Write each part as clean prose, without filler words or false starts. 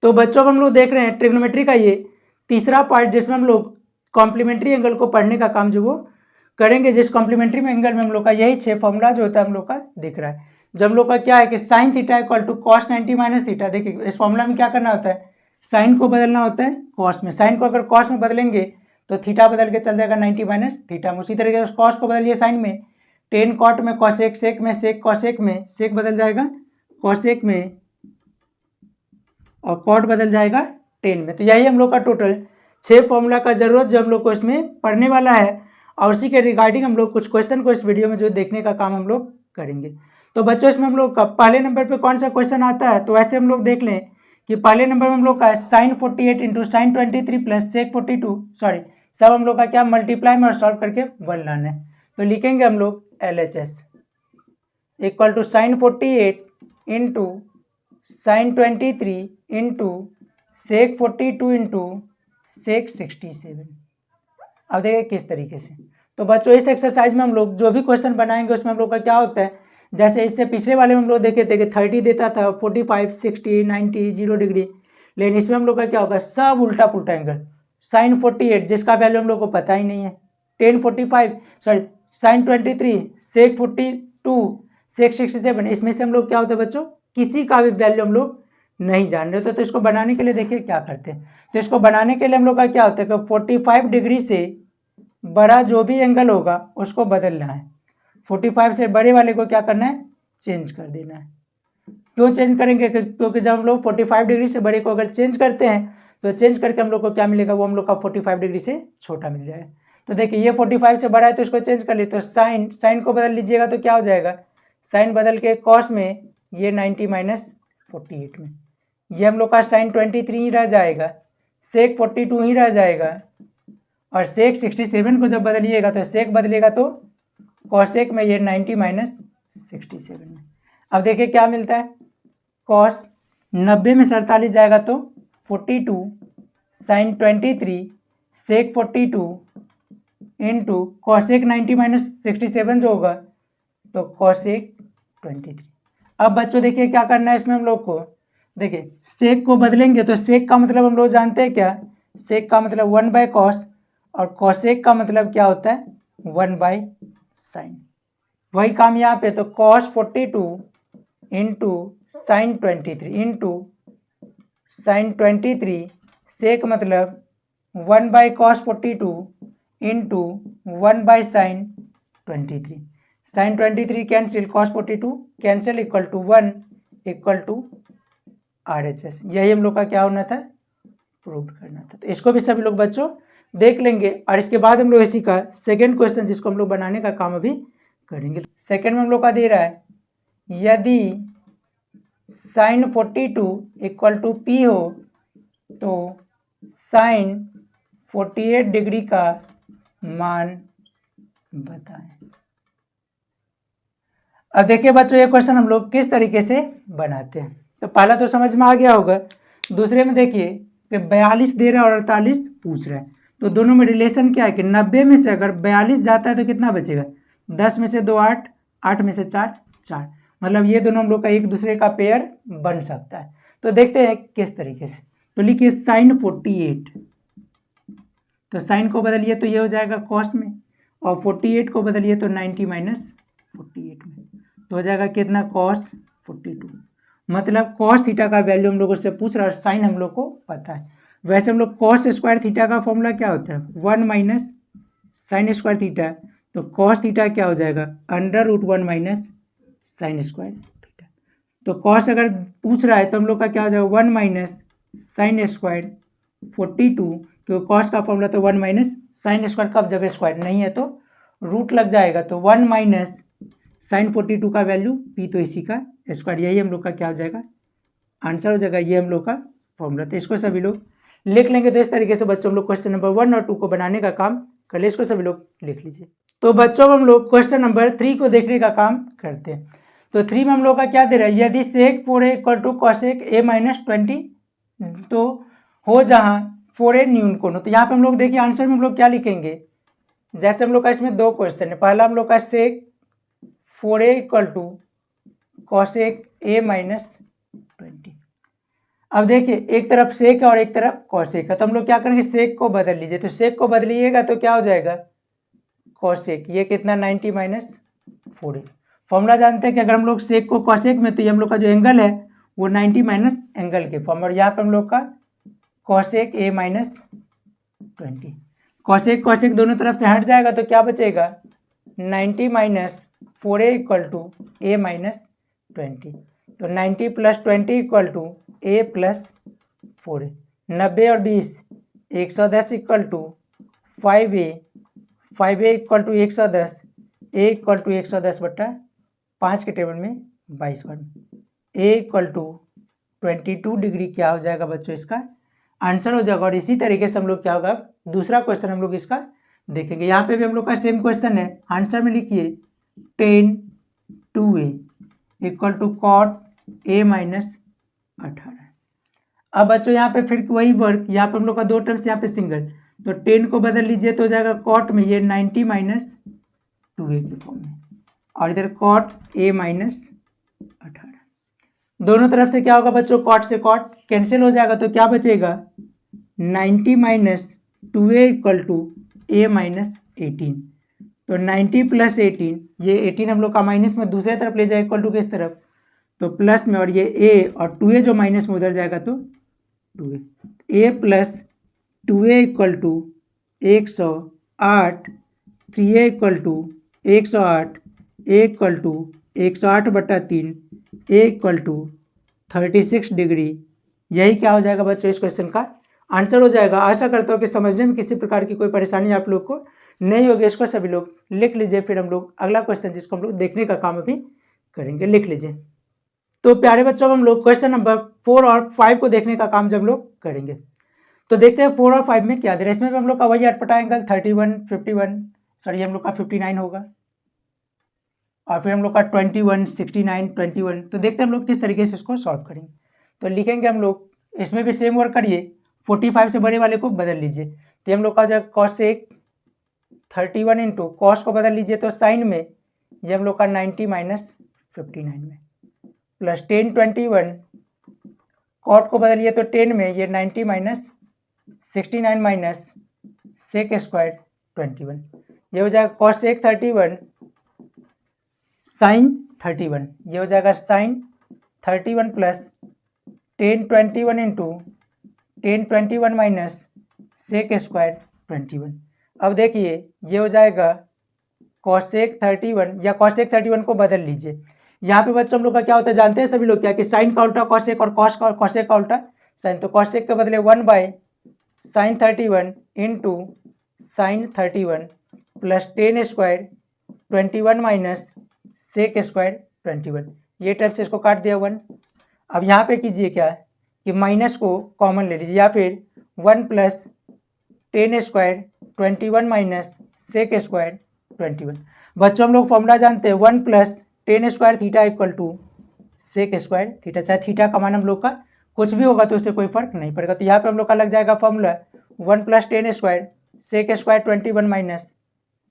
तो बच्चों अब हम लोग देख रहे हैं ट्रिग्नोमेट्री का ये तीसरा पार्ट, जिसमें हम लोग कॉम्प्लीमेंट्री एंगल को पढ़ने का काम जो वो करेंगे। जिस कॉम्प्लीमेंट्री में एंगल में हम लोग का यही 6 फॉर्मूला जो होता है हम लोग का दिख रहा है। जब हम लोग का क्या है कि sine theta equal to cos 90 minus theta. देखिए इस फॉर्मूला में क्या करना होता है, साइन को बदलना होता है कॉस में। साइन को अगर कॉस में बदलेंगे तो थीटा बदल के चल जाएगा 90 माइनस थीटा में। उसी तरीके से कॉस को बदलिए साइन में, टेन कॉट में कॉसेक, सेक में सेक, कॉसेक में सेक बदल जाएगा कॉसेक में, और कॉट बदल जाएगा टेन में। तो यही हम लोग का टोटल 6 फॉर्मूला का जरूरत जो हम लोग को इसमें पढ़ने वाला है, और उसी के रिगार्डिंग हम लोग कुछ क्वेश्चन को इस वीडियो में जो देखने का काम हम लोग करेंगे। तो बच्चों इसमें हम लोग का पहले नंबर पे कौन सा क्वेश्चन आता है, तो ऐसे हम लोग देख लें कि पहले नंबर में हम लोग का sine 48 into sine 23 plus sec 42, sorry सब हम लोग का क्या मल्टीप्लाई में और सॉल्व करके 1 लाना है। तो लिखेंगे हम लोग LHS equal to sine 48 into sine 23 into sec 42 into sec 67। अब देखिए किस तरीके से। तो बच्चों इस एक्सरसाइज में हम लोग जो भी क्वेश्चन बनाएंगे उसमें हम लोग का क्या होता है, जैसे इससे पिछले वाले में हम लोग देखे थे कि 30 देता था, 45, 60, 90, 0 डिग्री, लेकिन इसमें हम लोग का क्या होगा, सब उल्टा पुल्टा एंगल। साइन 48 जिसका वैल्यू हम लोग को पता ही नहीं है, टेन 45 सॉरी साइन 23, सेक 42, सेक 67, इसमें से हम लोग क्या होता है बच्चों, किसी का भी वैल्यू हम लोग नहीं जान रहे होते। तो इसको बनाने के लिए देखिए क्या करते हैं। तो इसको बनाने के लिए हम लोग का क्या होता है कि 45 डिग्री से बड़ा जो भी एंगल होगा उसको बदलना है। 45 से बड़े वाले को क्या करना है, चेंज कर देना है। क्यों चेंज करेंगे, क्योंकि जब हम लोग 45 डिग्री से बड़े को अगर चेंज करते हैं तो चेंज करके हम लोग को क्या मिलेगा, वो हम लोग का 45 डिग्री से छोटा मिल जाएगा। तो देखिए ये 45 से बड़ा है तो इसको चेंज कर लिए, तो साइन को बदल लीजिएगा तो क्या हो जाएगा, साइन बदल के कॉस में ये 90 माइनस 48 में, ये हम लोग का साइन 23 ही रह जाएगा, सेक 42 ही रह जाएगा, और सेक 67 को जब बदलिएगा तो सेक बदलेगा तो कॉसेक में ये 90 माइनस 67 में। अब देखिए क्या मिलता है, कॉस 90 में 47 जाएगा तो 42 साइन 23 सेक 42 इंटू कॉसेक 90 माइनस 67 जो होगा तो कॉसेक 23। अब बच्चों देखिए क्या करना है इसमें हम लोग को, देखिए सेक को बदलेंगे तो सेक का मतलब हम लोग जानते हैं क्या, सेक का मतलब 1 बाय कॉस, और कॉसेक का मतलब क्या होता है 1 बाय साइन। वही काम यहाँ पे, तो cos 42 into sine 23 into sine 23, sec मतलब 1 by cos 42 into 1 by sine 23, sine 23 cancel, cos 42 cancel, equal to 1 equal to RHS। यही हम लोग का क्या होना था, प्रूव करना था। तो इसको भी सभी लोग बच्चों देख लेंगे, और इसके बाद हम लोग इसी का सेकेंड क्वेश्चन जिसको हम लोग बनाने का काम अभी करेंगे। सेकेंड में हम लोग का दे रहा है, यदि साइन 42 इक्वल टू P हो तो साइन 48 डिग्री का मान बताएं। अब देखिए बच्चों ये क्वेश्चन हम लोग किस तरीके से बनाते हैं। तो पहला तो समझ में आ गया होगा, दूसरे में देखिए कि 42 दे रहा है और 48 पूछ रहा है, तो दोनों में रिलेशन क्या है कि 90 में से अगर 42 जाता है तो कितना बचेगा, 10 में से 2 8, 8 में से 4 4, मतलब ये दोनों हम लोग का एक दूसरे का पेयर बन सकता है। तो देखते हैं किस तरीके से। तो लिखिए साइन 48, तो साइन को बदलिए तो ये हो जाएगा कॉस में, और 48 को बदलिए तो 90 माइनस 48 में, तो हो जाएगा कितना कॉस 42। मतलब कॉस थीटा का वैल्यू हम लोगों से पूछ रहा है और साइन हम लोग को पता है। वैसे हम लोग कॉस स्क्वायर थीटा का फॉर्मूला क्या होता है, 1 माइनस साइन स्क्वायर थीटा, तो कॉस थीटा क्या हो जाएगा, √1 माइनस साइन स्क्वायर थीटा। तो कॉस अगर पूछ रहा है तो हम लोग का क्या हो जाएगा, 1 माइनस साइन स्क्वायर 42, क्योंकि कॉस का फॉर्मूला तो 1 माइनस साइन स्क्वायर, कब जब स्क्वायर नहीं है तो रूट लग जाएगा, तो 1 माइनस साइन 42 का वैल्यू P, तो इसी का स्क्वायर, यही हम लोग का क्या हो जाएगा, आंसर हो जाएगा। ये हम लोग का फॉर्मूला, तो इसको सभी लोग लिख लेंगे। तो इस तरीके से बच्चों हम लोग क्वेश्चन नंबर 1 और 2 को बनाने का काम कर ले, इसको सभी लोग लिख लीजिए। तो बच्चों हम लोग क्वेश्चन नंबर 3 को देखने का काम करते हैं। तो 3 में हम लोग का क्या दे रहा है, यदि sec 4a equal to cosec a minus 20 तो हो जहाँ 4a न्यून कोण हो। तो यहाँ पे हम लोग देखिए आंसर में हम लोग क्या लिखेंगे, जैसे हम लोग का इसमें 2 क्वेश्चन है। पहला हम लोग का sec 4a equal to cosec a minus 20। अब देखिए एक तरफ सेक है और एक तरफ कॉसेक है, तो हम लोग क्या करेंगे, सेक को बदल लीजिए, तो सेक को बदलिएगा तो क्या हो जाएगा कॉसेक, ये कितना 90 माइनस 40। फॉर्मूला जानते हैं कि अगर हम लोग सेक को कॉसेक में, तो ये हम लोग का जो एंगल है वो 90 माइनस एंगल के फॉर्म, और यहाँ पे हम लोग का cosec a minus 20। Cosec cosec दोनों तरफ से हट जाएगा तो क्या बचेगा 90 minus 4a equal to a minus 20। तो 90 plus 20 equal to a plus 4a। 90 और 20 110 equal to 5a, 5a equal to 110, a equal to 110 बट्टा 5 के टेबल में 22 a इक्वल टू 22 डिग्री क्या हो जाएगा बच्चों, इसका आंसर हो जाएगा। और इसी तरीके से हम लोग क्या होगा, दूसरा क्वेश्चन हम लोग इसका देखेंगे। यहाँ पे भी हम लोग का सेम क्वेश्चन है, आंसर में लिखिए tan 2a equal to cot a minus 18। अब बच्चों यहाँ पे फिर वही वर्क, यहाँ पे हम लोग का दो टर्म्स यहाँ पे सिंगल, तो tan को बदल लीजिए तो हो जाएगा cot में ये 90 माइनस 2a के फॉर्म में, और इधर cot a माइनस 18। दोनों तरफ से क्या होगा बच्चों, cot से cot कैंसिल हो जाएगा, तो क्या बचेगा 90 minus 2a equal to a minus 18। तो 90 प्लस 18, ये 18 हम लोग का माइनस में दूसरे तरफ ले जाए इक्वल टू किस तरफ, तो प्लस में, और ये a और 2a जो माइनस में उधर जाएगा तो 2a, a plus 2a equal to 108, 3a equal to 108, a equal to 108 बटा 3, a इक्वल टू 36 डिग्री। यही क्या हो जाएगा बच्चों, इस क्वेश्चन का आंसर हो जाएगा। आशा करता हूँ कि समझने में किसी प्रकार की कोई परेशानी आप लोग को नहीं होगी। इसको सभी लोग लिख लीजिए, फिर हम लोग अगला क्वेश्चन जिसको हम लोग देखने का काम अभी करेंगे, लिख लीजिए। तो प्यारे बच्चों हम लोग क्वेश्चन नंबर 4 और 5 को देखने का काम जब लोग करेंगे, तो देखते हैं 4 और 5 में क्या दे रहा है। इसमें भी हम लोग का वही अटपटा एंगल 31, 51, सॉरी हम लोग का 59 होगा, और फिर हम लोग का 21, 69, 21। तो देखते हैं हम लोग किस तरीके से इसको सॉल्व करेंगे। तो लिखेंगे हम लोग, इसमें भी सेम वर्क करिए, 45 से बड़े वाले को बदल लीजिए, तो हम लोग का जो कॉसेक 31 इंटू कॉस को बदल लीजिए तो साइन में ये हम लोग का 90 माइनस 59 में, प्लस 10 21 कॉट को बदलिए तो 10 में ये 90 माइनस 69 माइनस सेक स्क्वायर 21, ये हो जाएगा कॉसेक 31 साइन 31, ये हो जाएगा sine 31 plus 10 21 into 10 21 minus sec square 21। अब देखिए ये हो जाएगा कॉसेक 31, या कॉसेक 31 को बदल लीजिए। यहाँ पे बच्चों हम लोग का क्या होता है जानते हैं सभी लोग क्या, कि साइन का उल्टा कॉसेक और कॉसेक का उल्टा साइन, तो कॉसेक के बदले 1 by sine 31 into sine 31 plus 10 square 21 minus sec square 21, ये टर्म से इसको काट दिया 1। अब यहाँ पे कीजिए क्या कि माइनस को कॉमन ले लीजिए, या फिर 1 plus 10 square 21 minus sec square 21। बच्चों हम लोग फॉर्मूला जानते हैं 1 plus 10 square theta equal to sec square theta, चाहे थीटा का मान हम लोग का कुछ भी होगा तो उससे कोई फर्क नहीं पड़ेगा। तो यहाँ पे हम लोग का लग जाएगा formula 1 plus 10 square sec square 21 minus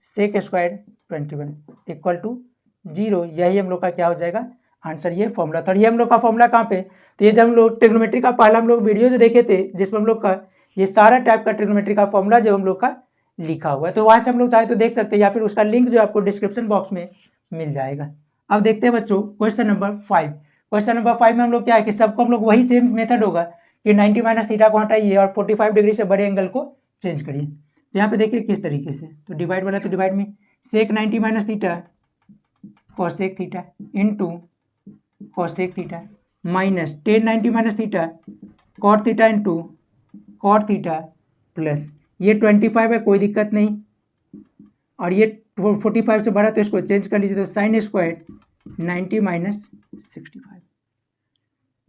sec square 21 equal to 0। यही हम लोग का क्या हो जाएगा आंसर, ये फॉर्मूला था। और ये हम लोग का फॉर्मूला कहाँ पे, तो ये जब हम लोग ट्रिग्नोमेट्री का पहला हम लोग वीडियो जो देखे थे जिसमें हम लोग का ये सारा टाइप का ट्रिग्नोमेट्री का फॉर्मूला जो हम लोग का लिखा हुआ है, तो वहाँ से हम लोग चाहे तो देख सकते हैं, या फिर उसका लिंक जो आपको डिस्क्रिप्शन बॉक्स में मिल जाएगा। अब देखते हैं बच्चों क्वेश्चन नंबर 5। क्वेश्चन नंबर 5 में हम लोग क्या है कि सबको हम लोग वही सेम मेथड होगा कि 90 माइनस थीटा को हटाइए और 45 डिग्री से बड़े एंगल को चेंज करिए। तो यहाँ पे देखिए किस तरीके से, तो डिवाइड वाला तो डिवाइड में sec 90 minus theta cosec theta into cosec theta minus 10 90 minus theta cot theta into cot theta plus ये 25 है, कोई दिक्कत नहीं, और ये 45 से बड़ा तो इसको चेंज कर लीजिए, तो साइन स्क्वायर 90 माइनस 65,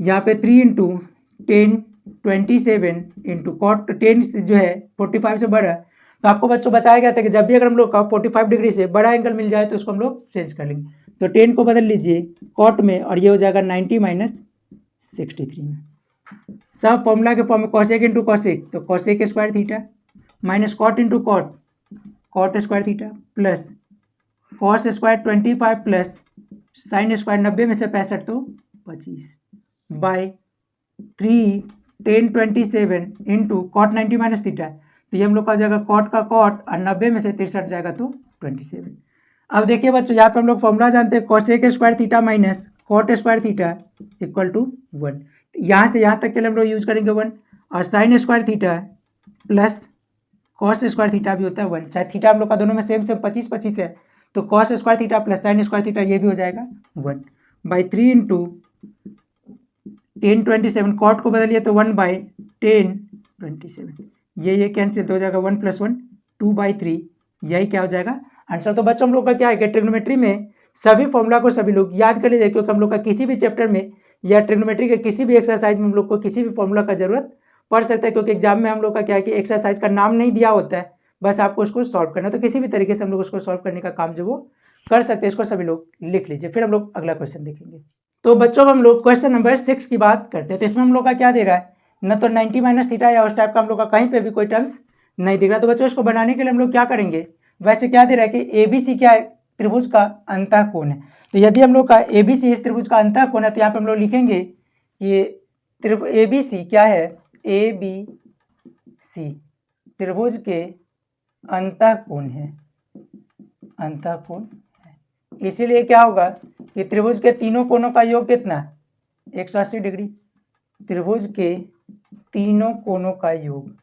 यहाँ पे 3 इंटू 10 27 इंटू कॉट 10 जो है 45 से बड़ा। तो आपको बच्चों बताया गया था कि जब भी अगर हम लोग का 45 डिग्री से बड़ा एंगल मिल जाए तो उसको हम लोग चेंज कर लेंगे। तो 10 को बदल लीजिए कॉट में, और ये हो जाएगा 90 माइनस 63 में। सब फॉर्मूला के फॉर्म में कॉसेक इंटू कॉसेक, तो cosec square theta minus cot into cot cot square theta plus cos square 25 plus sine square 90 में से 65 तो 25 by 3 10 27 into cot 90 minus theta, तो ये हम लोग का जाएगा कॉट का कॉट और 90 में से 63 जाएगा तो 27। अब देखिए बच्चों, यहाँ पे हम लोग फॉर्मूला जानते हैं cosec square theta minus cot square theta equal to 1। यहाँ से यहाँ तक के लिए हम लोग यूज करेंगे 1, और sine square theta plus cos square theta भी होता है 1, चाहे थीटा हम लोग का दोनों में सेम 25 है, तो cos square theta plus sine square theta ये भी हो जाएगा 1 बाई 3 इंटू 10 27, कॉट को बदलिए तो 1 बाई 10 27, ये कैंसिल तो हो जाएगा 1 + 1 2/3, यही क्या हो जाएगा आंसर। तो बच्चों हम लोग का क्या है कि ट्रिग्नोमेट्री में सभी फॉर्मूला को सभी लोग याद कर लीजिए, क्योंकि हम लोग का किसी भी चैप्टर में या ट्रिग्नोमेट्री के किसी भी एक्सरसाइज में हम लोग को किसी भी फॉर्मूला का जरूरत पढ़ सकता है, क्योंकि एग्जाम में हम लोग का क्या है कि एक्सरसाइज का नाम नहीं दिया होता है, बस आपको उसको सॉल्व करना है, तो किसी भी तरीके से हम लोग उसको सॉल्व करने का काम जो वो कर सकते हैं। इसको सभी लोग लिख लीजिए, फिर हम लोग अगला क्वेश्चन देखेंगे। तो बच्चों हम लोग क्वेश्चन नंबर 6 की बात करते हैं। तो इसमें हम लोग का क्या दे रहा है, न तो 90 माइनस थीटा या उस टाइप का हम लोग का कहीं पे भी कोई टर्म्स नहीं दिख रहा। तो बच्चों इसको बनाने के लिए हम लोग क्या करेंगे, वैसे क्या दे रहा है कि ABC क्या है, त्रिभुज का अंतः कोण है। तो यदि हम लोग का ABC इस त्रिभुज का अंतः कोण है, तो यहाँ पे हम लोग लिखेंगे कि ABC क्या है, ABC त्रिभुज के अंतः कोण है, अंतः कोण है। इसीलिए क्या होगा कि त्रिभुज के तीनों कोणों का योग कितना, 180 डिग्री। त्रिभुज के तीनों कोणों का योग।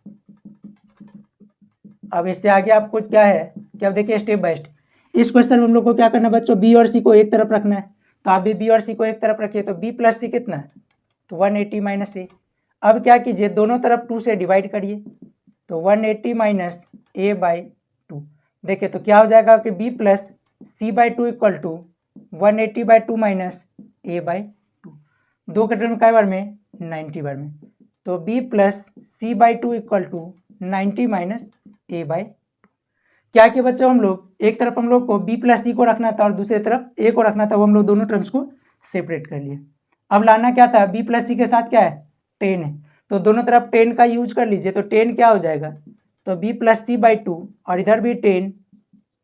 अब इससे आगे आपको क्या है कि अब देखिए स्टेप बाय स्टेप इस क्वेश्चन में हम लोग को क्या करना है बच्चों, B और C को एक तरफ रखना है। तो आप भी B और C को एक तरफ रखिए, तो B + C कितना है, तो 180 माइनस A। अब क्या कीजिए, दोनों तरफ 2 से डिवाइड करिए, तो 180 माइनस A/2। देखिए तो क्या हो जाएगा कि B + C/2 equal to 180/2 minus A/2। 2 के टर्म काय बार में 90 बार में, तो B + C/2 equal to 90 minus A/2। क्या किया बच्चों, हम लोग एक तरफ हम लोग को B + C को रखना था और दूसरी तरफ A को रखना था, वो हम लोग दोनों टर्म्स को सेपरेट कर लिए। अब लाना क्या था, B + C के साथ क्या है 10 है, तो दोनों तरफ 10 का यूज कर लीजिए, तो 10 क्या हो जाएगा, तो B + C/2 और इधर भी 10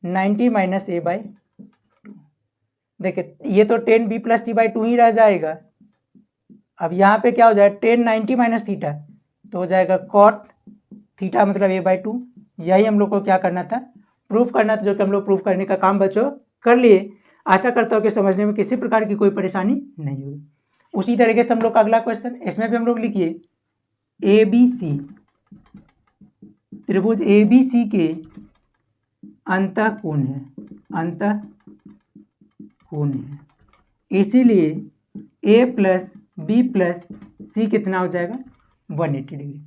90 माइनस A/2। देखिए ये तो 10 B + C/2 ही रह जाएगा। अब यहाँ पे क्या हो जाएगा 10 90 माइनस थीटा, तो हो जाएगा कॉट थीटा मतलब A/2। यही हम लोग को क्या करना था, प्रूफ करना था, जो कि हम लोग प्रूफ करने का काम बच्चों कर लिए। आशा करता हूँ कि समझने में किसी प्रकार की कोई परेशानी नहीं होगी। उसी तरीके से हम लोग का अगला क्वेश्चन, इसमें भी हम लोग लिखिए ABC त्रिभुज ABC के अंतः कोण है, अंतः कोण है, इसीलिए A + B + C कितना हो जाएगा 180 डिग्री।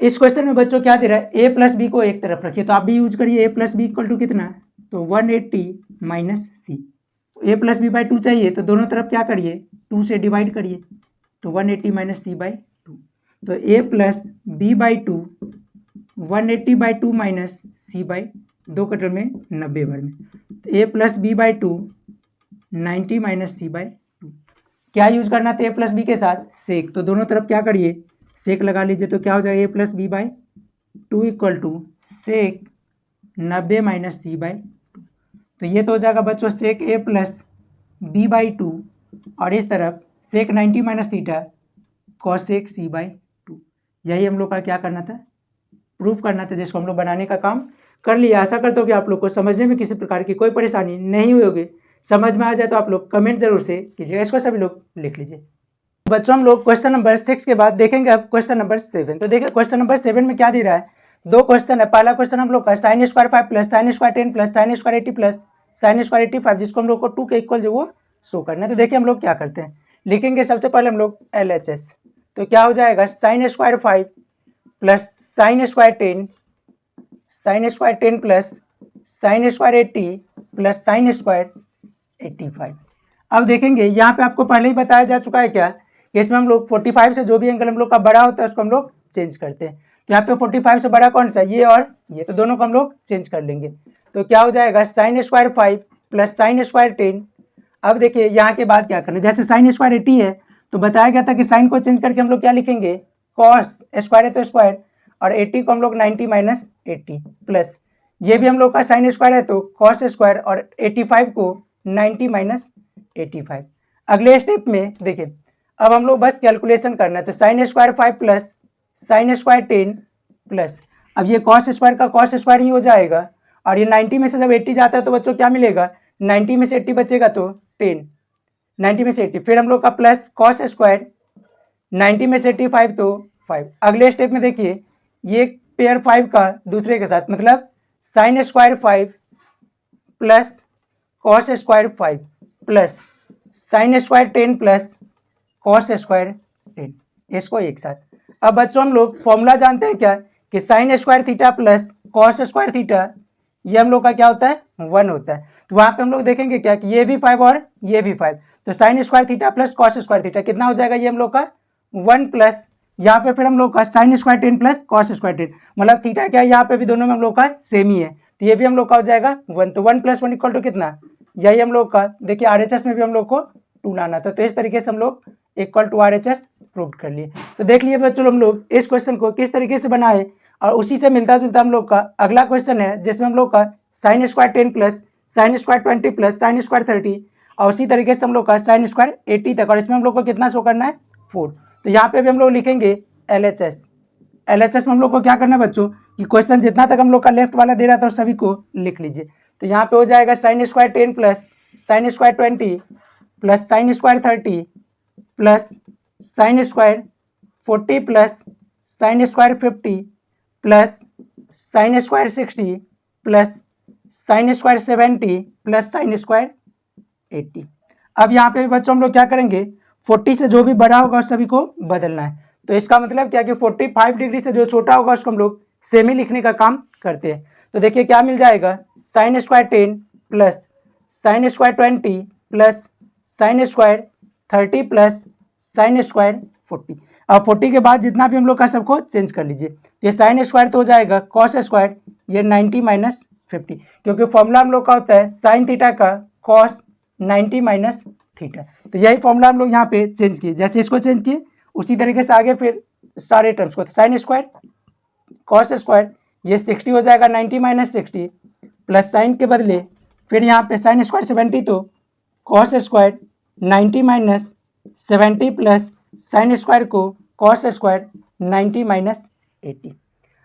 इस क्वेश्चन में बच्चों क्या दे रहा है, A + B को एक तरफ रखिए, तो आप भी यूज करिए A + B इक्वल टू कितना, तो 180 माइनस C। A + B/2 चाहिए, तो दोनों तरफ क्या करिए 2 से डिवाइड करिए, तो 180 माइनस C/2। तो A + B/2 180/2 minus C/2 cutter में 90 बार में, तो A + B/2 90 माइनस C/2। क्या यूज करना था A + B के साथ, सेक, तो दोनों तरफ क्या करिए सेक लगा लीजिए, तो क्या हो जाएगा A + B/2 equal to sec 90 minus C/2। तो ये तो हो जाएगा बच्चों सेक A + B/2 और इस तरफ सेक 90 माइनस थीटा कॉसेक C/2। यही हम लोग का क्या करना था, प्रूफ करना था, जिसको हम लोग बनाने का काम कर लिया। आशा करता हूँ कि आप लोग को समझने में किसी प्रकार की कोई परेशानी नहीं हुई होगी। समझ में आ जाए तो आप लोग कमेंट जरूर से कीजिएगा, इसको सभी लोग लिख लीजिए। बच्चों हम लोग क्वेश्चन नंबर 6 के बाद देखेंगे अब क्वेश्चन नंबर 7। तो देखिए क्वेश्चन नंबर 7 में क्या दे रहा है, दो क्वेश्चन है। पहला क्वेश्चन हम लोग का sin² 5 plus sin² 10 plus sin² 80 plus sin² 85, जिसको हम लोग को 2 के इक्वल जो वो शो करना है। तो देखिए हम लोग क्या करते हैं, लिखेंगे सबसे पहले हम लोग LHS, तो क्या हो जाएगा sin² 5 plus sin² 10 plus sin² 80 plus sin² 85। अब देखेंगे यहाँ पे आपको पहले ही बताया जा चुका है क्या कि इसमें हम लोग 45 से जो भी एंगल हम लोग का बड़ा होता है उसको हम लोग चेंज करते हैं। तो यहाँ पे 45 से बड़ा कौन सा, ये और ये, तो दोनों को हम लोग चेंज कर लेंगे। तो क्या हो जाएगा sin² 5 प्लस sin² 10। अब देखिए यहाँ के बाद क्या करना है, जैसे sin² 80 है तो बताया गया था कि साइन को चेंज करके हम लोग क्या लिखेंगे कॉस स्क्वायर है तो स्क्वायर, और 80 को हम लोग 90 माइनस 80 प्लस ये भी हम लोग का sin स्क्वायर है तो कॉस स्क्वायर, और 85 को 90 माइनस 85। अगले स्टेप में देखिए अब हम लोग बस कैलकुलेशन करना है, तो sine square 5 plus sine square 10 plus, अब ये कॉस स्क्वायर का कॉस स्क्वायर ही हो जाएगा, और ये 90 में से जब 80 जाता है तो बच्चों क्या मिलेगा, 90 में से 80 बचेगा तो 10, 90 में से 80, फिर हम लोग का प्लस कॉस स्क्वायर 90 में से 85 तो 5। अगले स्टेप में देखिए ये पेयर 5 का दूसरे के साथ, मतलब sine square 5 plus cos square 5 plus sine square 10 plus cos square 10, इसको एक साथ। अब बच्चों हम लोग फॉर्मूला जानते हैं क्या, कि sine square theta plus cos square theta, ये हम लोग का क्या होता है, 1 होता है। तो वहाँ पे हम लोग देखेंगे क्या कि ये भी 5 और ये भी 5, तो sine square theta plus cos square theta कितना हो जाएगा, ये हम लोग का 1 प्लस यहाँ पे फिर हम लोग का sign square 10 plus cos square 10, मतलब थीटा क्या है यहाँ पे भी दोनों में हम लोग का सेम ही है, तो ये भी हम लोग का हो जाएगा 1, तो 1 + 1 इक्वल टू कितना, यही हम लोग का देखिए RHS में भी हम लोग को 2 लाना था, तो इस तरीके से हम लोग इक्वल टू RHS प्रूव कर लिए। तो देख लिए बच्चों हम लोग इस क्वेश्चन को किस तरीके से बनाए, और उसी से मिलता जुलता हम लोग का अगला क्वेश्चन है जिसमें हम लोग का sign square 10 plus sine square 20 plus sine square 30, और उसी तरीके से हम लोग का साइन स्क्वायर 80 तक, और इसमें हम लोग को कितना शो करना है, 4। तो यहाँ पे भी हम लोग लिखेंगे LHS में हम लोग को क्या करना है बच्चों, कि क्वेश्चन जितना तक हम लोग का लेफ्ट वाला दे रहा था सभी को लिख लीजिए। तो यहाँ पे हो जाएगा sign square 10 plus sine square 20 plus sine square 30 plus sine square 40 plus sine square 50 plus sine square 60 plus sine square 70 plus sine square 80। अब यहाँ पे बच्चों हम लोग क्या करेंगे, 40 से जो भी बड़ा होगा उस सभी को बदलना है, तो इसका मतलब क्या कि 45 डिग्री से जो छोटा होगा उसको हम लोग सेमी लिखने का काम करते हैं। तो देखिए क्या मिल जाएगा, sign square 10 plus sine square 20 plus sine square 30 plus sine square 40। अब 40 के बाद जितना भी हम लोग का सबको चेंज कर लीजिए, ये साइन स्क्वायर तो हो जाएगा कॉस स्क्वायर, ये 90 माइनस 50, क्योंकि फॉर्मूला हम लोग का होता है साइन थीटा का कॉस 90 माइनस थीटा, तो यही फॉर्मूला हम लोग यहाँ पे चेंज किए, जैसे इसको चेंज किए उसी तरीके से आगे फिर सारे टर्म्स को, तो साइन स्क्वायर कॉस स्क्वायर ये 60 हो जाएगा 90 माइनस 60 प्लस साइन के बदले फिर यहाँ पे साइन स्क्वायर 70, तो cos square 90 minus 70 plus sine square को कॉस स्क्वायर 90 माइनस 80।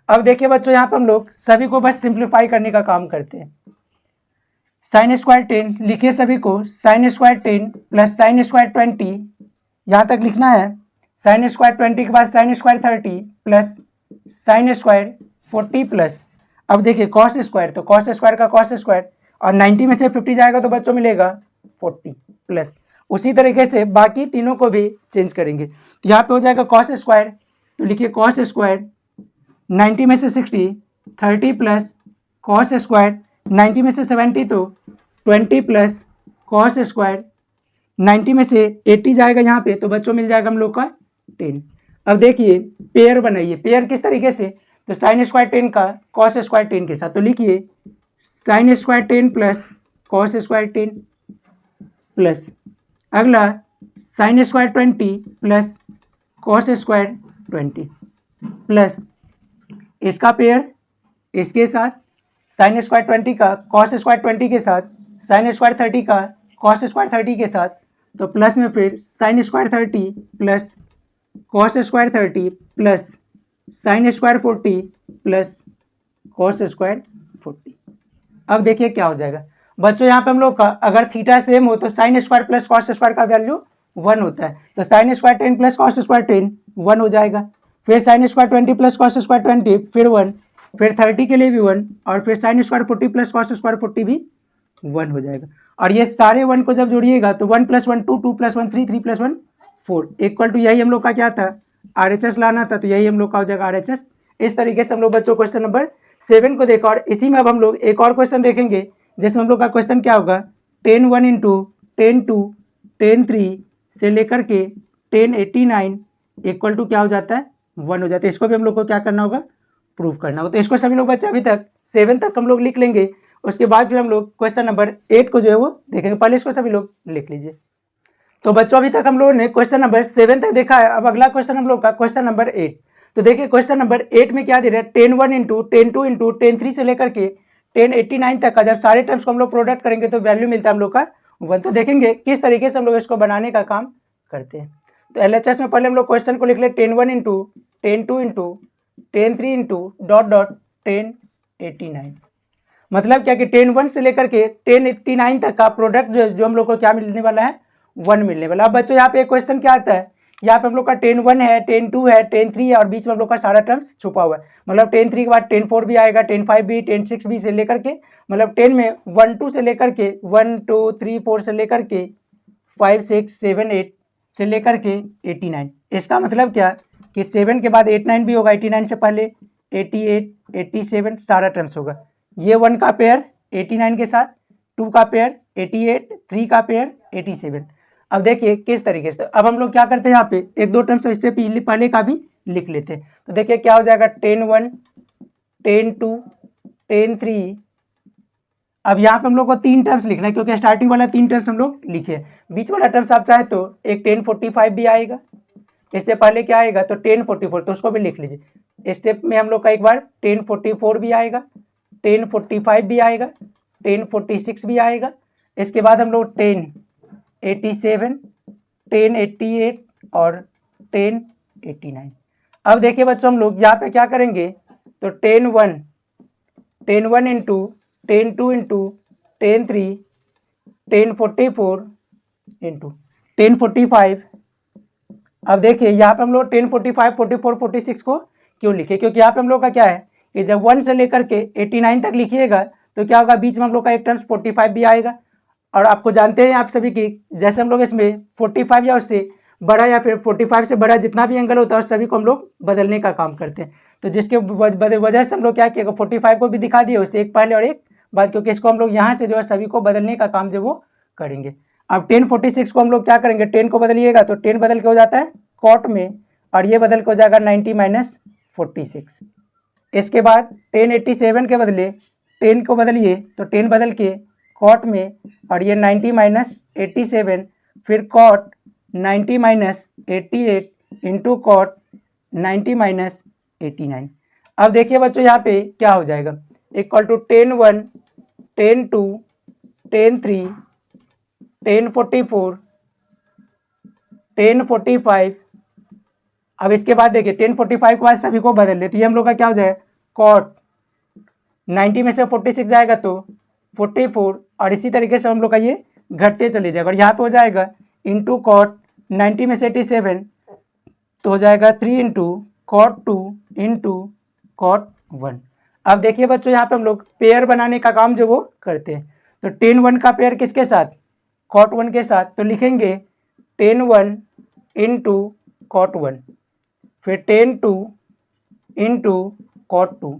अब देखिए बच्चों यहाँ पे हम लोग सभी को बस सिंप्लीफाई करने का काम करते हैं। साइन स्क्वायर 10 लिखिए सभी को, sign square 10 plus sine square 20 यहाँ तक लिखना है, साइन स्क्वायर 20 के बाद sine square 30 plus sine square 40 plus, अब देखिए कॉस स्क्वायर, तो कॉस स्क्वायर का कॉस स्क्वायर, और 90 में से 50 जाएगा तो बच्चों मिलेगा 40 प्लस, उसी तरीके से बाकी तीनों को भी चेंज करेंगे। तो यहाँ पे हो जाएगा कॉस स्क्वायर, तो लिखिए कॉस स्क्वायर 90 में से 60 30 प्लस कॉस स्क्वायर 90 में से 70 तो 20 प्लस कॉस स्क्वायर 90 में से 80 जाएगा यहाँ पे, तो बच्चों मिल जाएगा हम लोग का 10। अब देखिए पेयर बनाइए, पेयर किस तरीके से, तो साइन स्क्वायर 10 का कॉस स्क्वायर 10 के साथ, तो लिखिए sine square 10 plus cos square 10 plus अगला sine square 20 plus cos square 20 plus इसका पेयर इसके साथ साइन स्क्वायर 20 का कॉस स्क्वायर 20 के साथ साइन स्क्वायर 30 का कॉस स्क्वायर 30 के साथ, तो प्लस में फिर sine square 30 plus cos square 30 plus sine square 40 plus cos square 40। अब देखिए क्या हो जाएगा बच्चों, यहाँ पे हम लोग का अगर थीटा सेम हो तो sine square plus cos square का वैल्यू 1 होता है, तो sign square 10 plus cos square 10 1 हो जाएगा, फिर sign square 20 plus cos square 20 फिर 1, फिर 30 के लिए भी 1, और फिर sine square 40 plus cos square 40 भी 1 हो जाएगा। और ये सारे 1 को जब जोड़िएगा तो 1 + 1 2 2 + 1 3 3 + 1 4 इक्वल टू यही हम लोग का क्या था, RHS लाना था, तो यही हम लोग का हो जाएगा RHS। इस तरीके से हम लोग बच्चों क्वेश्चन नंबर 7 को देखा, और इसी में अब हम लोग एक और क्वेश्चन देखेंगे जिसमें हम लोग का क्वेश्चन क्या होगा, 10 1 इंटू 10 2 10 3 से लेकर के 10 89 इक्वल टू क्या हो जाता है 1 हो जाता है। इसको भी हम लोग को क्या करना होगा, प्रूव करना होगा। तो इसको सभी लोग बच्चे अभी तक 7 तक हम लोग लिख लेंगे, उसके बाद फिर हम लोग क्वेश्चन नंबर 8 को जो है वो देखेंगे। पहले इसको सभी लोग लिख लीजिए। तो बच्चों अभी तक हम लोगों ने क्वेश्चन नंबर 7 तक देखा है, अब अगला क्वेश्चन हम लोग का क्वेश्चन नंबर 8। तो देखिए क्वेश्चन नंबर 8 में क्या दे रहा है, 10 1 इंटू 10 2 इंटू 10 3 से लेकर के 10 89 तक का जब सारे टर्म्स को हम लोग प्रोडक्ट करेंगे तो वैल्यू मिलता है हम लोग का 1। तो देखेंगे किस तरीके से हम लोग इसको बनाने का काम करते हैं। तो LHS में पहले हम लोग क्वेश्चन को लिख ले 10 1 into 10 2 into 10 3 into dot dot 10 89। मतलब क्या कि 10 1 से लेकर के 10 89 तक का प्रोडक्ट जो हम लोग को क्या मिलने वाला है, 1 मिलने वाला। अब बच्चों यहाँ पे एक क्वेश्चन क्या आता है, यहाँ पे हम लोग का 10 1 है, 10 2 है, 10 3 है और बीच में हम लोग का सारा टर्म्स छुपा हुआ है। मतलब 10 3 के बाद 10 4 भी आएगा, 10 5 भी, 10 6 भी से लेकर के, मतलब 10 में 1 2 से लेकर के 1 2 3 4 से लेकर के 5 6 7 8 से लेकर के 89। इसका मतलब क्या कि 7 के बाद 8 9 भी होगा, 89 से पहले 88 87 सारा टर्म्स होगा। ये 1 का पेयर 89 के साथ, 2 का पेयर 88, 3 का पेयर 87। अब देखिए किस तरीके से, अब हम लोग क्या करते हैं यहाँ पे एक दो टर्म्स इससे पहले का भी लिख लेते हैं। तो देखिए क्या हो जाएगा 10 1 10 2 10 3। अब यहाँ पे हम लोग को 3 टर्म्स लिखना है क्योंकि स्टार्टिंग वाला 3 टर्म्स हम लोग लिखे हैं। बीच वाला टर्म्स आप चाहे तो एक 10 45 भी आएगा, इससे पहले क्या आएगा तो 10 44, तो उसको भी लिख लीजिए। स्टेप में हम लोग का एक बार 10 44 भी आएगा, 10 45 भी आएगा, 10 46 भी आएगा। इसके बाद हम लोग 10 87, 10 88 और 10 89। अब देखिए बच्चों हम लोग यहाँ पे क्या करेंगे तो 10 1 इंटू 10 2 इंटू 10 3 10 44 इंटू 10 45। अब देखिए यहाँ पे हम लोग 10 45 44 46 को क्यों लिखे, क्योंकि यहाँ पे हम लोग का क्या है कि जब 1 से लेकर के 89 तक लिखिएगा तो क्या होगा, बीच में हम लोग का एक टर्म्स 45 भी आएगा। और आपको जानते हैं आप सभी की, जैसे हम लोग इसमें 45 या उससे बड़ा या फिर 45 से बड़ा जितना भी एंगल होता है उस सभी को हम लोग बदलने का काम करते हैं। तो जिसके वजह से हम लोग क्या किया 45 को भी दिखा दिए, उससे एक पहले और एक बाद, क्योंकि इसको हम लोग यहाँ से जो है सभी को बदलने का काम जो वो करेंगे। अब 10 46 को हम लोग क्या करेंगे, 10 को बदलिएगा तो 10 बदल के हो जाता है कॉट में, और ये बदल के हो जाएगा 90 माइनस 46। इसके बाद 10 87 के बदले 10 को बदलिए तो 10 बदल के कॉट में, और ये 90 माइनस 87, फिर cot 90 minus 88 into cot 90 minus 89। अब देखिए बच्चों यहाँ पे क्या हो जाएगा, इक्वल टू 10 1 10 2 10 3 10 44 10 45। अब इसके बाद देखिए 10 45 के बाद सभी को बदल ले तो ये हम लोग का क्या हो जाएगा कॉट 90 में से 46 जाएगा तो 44, और इसी तरीके से हम लोग का ये घटते चले जाएगा। और यहाँ पे हो जाएगा इंटू कॉट 90 में से 87 तो हो जाएगा 3 इंटू कॉट 2 इंटू कॉट 1। अब देखिए बच्चों यहाँ पे हम लोग पेयर बनाने का काम जो वो करते हैं। तो 10 1 का पेयर किसके साथ, कॉट 1 के साथ, तो लिखेंगे 10 1 इंटू कॉट 1, फिर 10 2 into cot 2,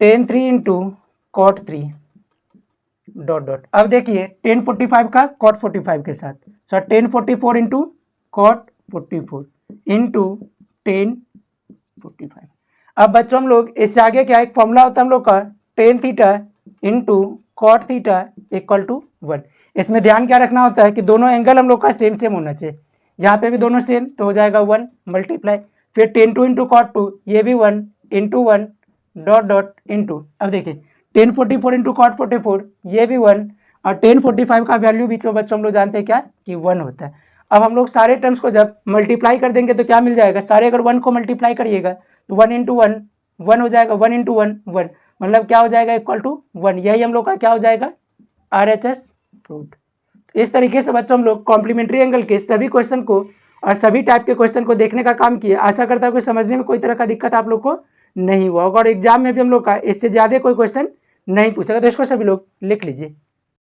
10 3 into cot 3 dot dot. अब देखिए 10 45 का कॉट 45 के साथ, सो 10 44 इंटू कॉट 44 इंटू 10 45। अब बच्चों हम लोग इससे आगे क्या एक फॉर्मूला होता है हम लोग का 10 theta into cot theta equal to 1। इसमें ध्यान क्या रखना होता है कि दोनों एंगल हम लोग का सेम सेम होना चाहिए। यहाँ पे भी दोनों सेम तो हो जाएगा 1 मल्टीप्लाई, फिर 10 2 इंटू कॉट 2, ये भी 1 इंटू 1 डॉट डॉट इंटू। अब देखिए 10 44 इंटू कॉट 44, ये भी 1, और 10 45 का वैल्यू बीच में बच्चों हम लोग जानते हैं क्या कि 1 होता है। अब हम लोग सारे टर्म्स को जब मल्टीप्लाई कर देंगे तो क्या मिल जाएगा, सारे अगर 1 को मल्टीप्लाई करिएगा तो 1 इंटू 1 1 हो जाएगा, 1 इंटू 1 1, मतलब क्या हो जाएगा इक्वल टू 1। यही हम लोग का क्या हो जाएगा RHS प्रूव्ड। इस तरीके से बच्चों हम लोग कॉम्प्लीमेंट्री एंगल के सभी क्वेश्चन को और सभी टाइप के क्वेश्चन को देखने का काम किया। आशा करता हूँ कि समझने में कोई तरह का दिक्कत आप लोग को नहीं हुआ होगा, और एग्जाम में भी हम लोग का इससे ज़्यादा कोई क्वेश्चन नहीं पूछेगा। तो इसको सभी लोग लिख लीजिए।